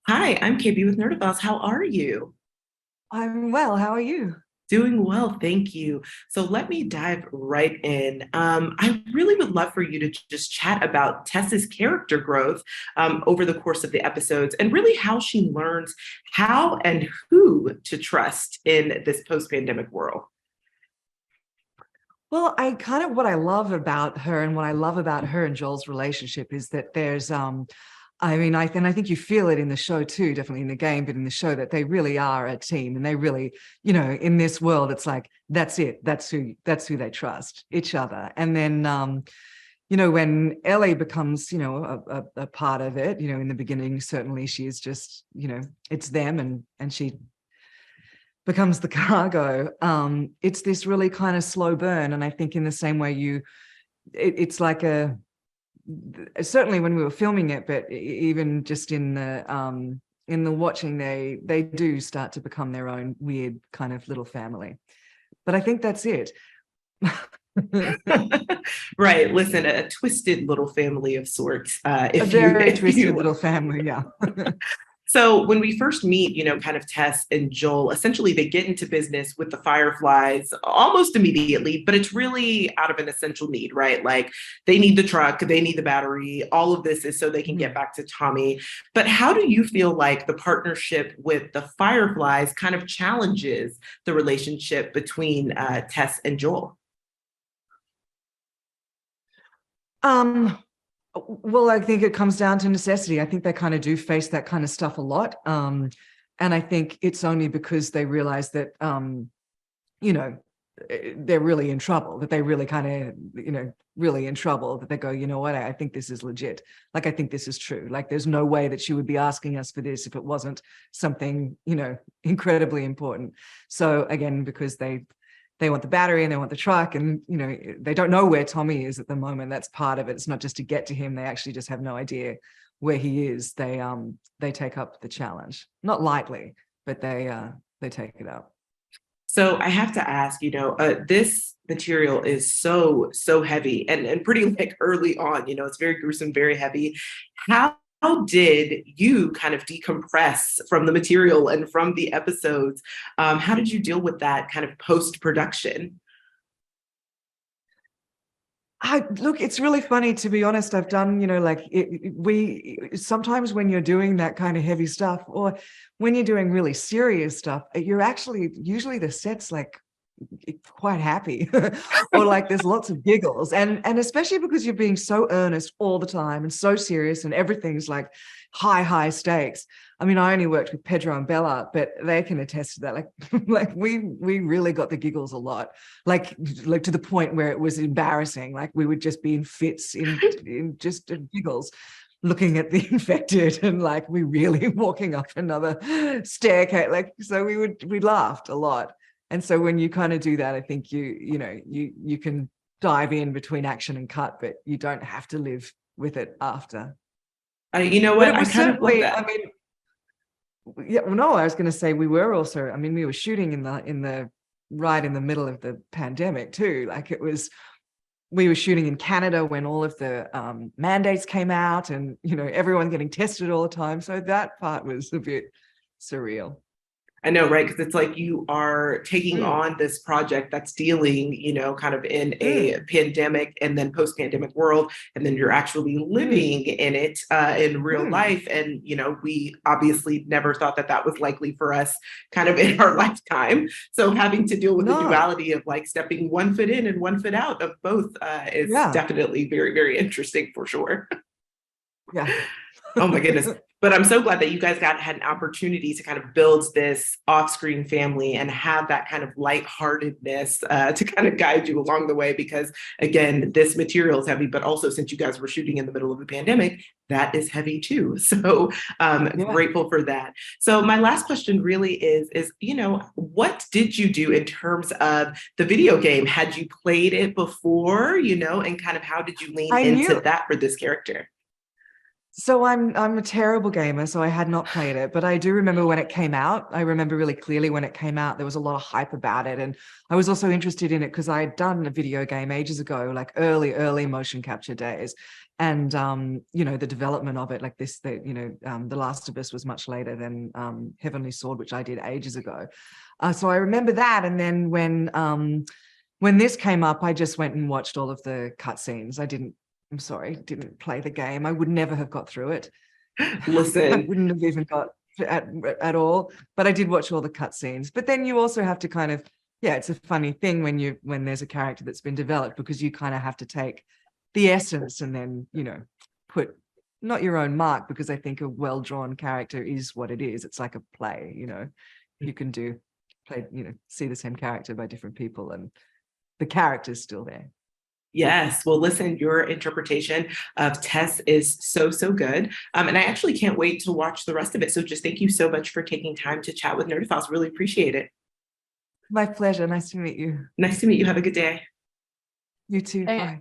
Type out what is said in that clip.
Hi, I'm KB with Nerdables. How are you? I'm well. How are you? Doing well, thank you. So let me dive right in. I really would love for you to just chat about Tess's character growth over the course of the episodes and really how she learns how and who to trust in this post-pandemic world. Well, I kind of what I love about her and what I love about her and Joel's relationship is that there's I think you feel it in the show too, definitely in the game, but in the show that they really are a team and they really, in this world, it's like that's it. That's who they trust, each other. And then when Ellie becomes, a part of it, in the beginning, certainly she is just, it's them and she becomes the cargo. It's this really kind of slow burn. And I think in the same way it's like certainly when we were filming it, but even just in the watching, they do start to become their own weird kind of little family. But I think that's it. Right. Listen, a twisted little family of sorts, A if you very if you twisted will. little family, yeah. So when we first meet, kind of Tess and Joel, essentially they get into business with the Fireflies almost immediately, but it's really out of an essential need, right? Like they need the truck, they need the battery. All of this is so they can get Mhm. back to Tommy. But how do you feel like the partnership with the Fireflies kind of challenges the relationship between Tess and Joel? Um, well, I think it comes down to necessity. I think they kind of do face that kind of stuff a lot. And I think it's only because they realize that, you know, they're really in trouble, that they really kind of, really in trouble, that they go, you know what, I think this is legit. Like, I think this is true. Like, there's no way that she would be asking us for this if it wasn't something, incredibly important. So again, because they want the battery and they want the truck and, they don't know where Tommy is at the moment. That's part of it. It's not just to get to him. They actually just have no idea where he is. They take up the challenge, not lightly, but they take it up. So I have to ask, this material is so heavy and pretty like early on, it's very gruesome, very heavy. How did you kind of decompress from the material and from the episodes? How did you deal with that kind of post production? Look, it's really funny, to be honest. I've done, we sometimes when you're doing that kind of heavy stuff or when you're doing really serious stuff, you're actually usually the set's like quite happy or like there's lots of giggles and especially because you're being so earnest all the time and so serious and everything's like high stakes. I mean, I only worked with Pedro and Bella, but they can attest to that. Like like we really got the giggles a lot, like to the point where it was embarrassing. Like we would just be in fits in just giggles looking at the infected and like we really walking up another staircase. Like so we laughed a lot. And so when you kind of do that, I think you can dive in between action and cut, but you don't have to live with it after. You know But what? it I was kind of love certainly, I that. mean, yeah, well, no, I was going to say we were also, I mean, we were shooting in the right in the middle of the pandemic too. Like we were shooting in Canada when all of the mandates came out and, everyone getting tested all the time. So that part was a bit surreal. I know, right? Because it's like you are taking Mm, on this project that's dealing, kind of in a mm, pandemic and then post-pandemic world, and then you're actually mm, living in it in real mm. life. And we obviously never thought that that was likely for us, kind of in our lifetime. So having to deal with the No, duality of like stepping one foot in and one foot out of both is yeah, definitely very, very interesting for sure. yeah. Oh my goodness. But I'm so glad that you guys had an opportunity to kind of build this off-screen family and have that kind of lightheartedness to kind of guide you along the way. Because again, this material is heavy, but also since you guys were shooting in the middle of the pandemic, that is heavy too. So Yeah. grateful for that. So my last question really is what did you do in terms of the video game? Had you played it before, and kind of how did you lean I into knew. that for this character? So I'm a terrible gamer, so I had not played it, but I do remember when it came out. I remember really clearly when it came out, there was a lot of hype about it. And I was also interested in it because I had done a video game ages ago, like early motion capture days. And you know, the development of it, like this, The Last of Us was much later than Heavenly Sword, which I did ages ago. So I remember that. And then when this came up, I just went and watched all of the cutscenes. Didn't play the game. I would never have got through it. I Listen, wouldn't have even got at all. But I did watch all the cutscenes. But then you also have to kind of, yeah, it's a funny thing when there's a character that's been developed, because you kind of have to take the essence and then, you know, put not your own mark, because I think a well-drawn character is what it is. It's like a play, you know. You can see the same character by different people and the character's still there. yes. Well, listen, your interpretation of Tess is so, so good. And I actually can't wait to watch the rest of it. So just thank you so much for taking time to chat with Nerdophiles. Really appreciate it. My pleasure. Nice to meet you. Nice to meet you. Have a good day. You too. And Bye.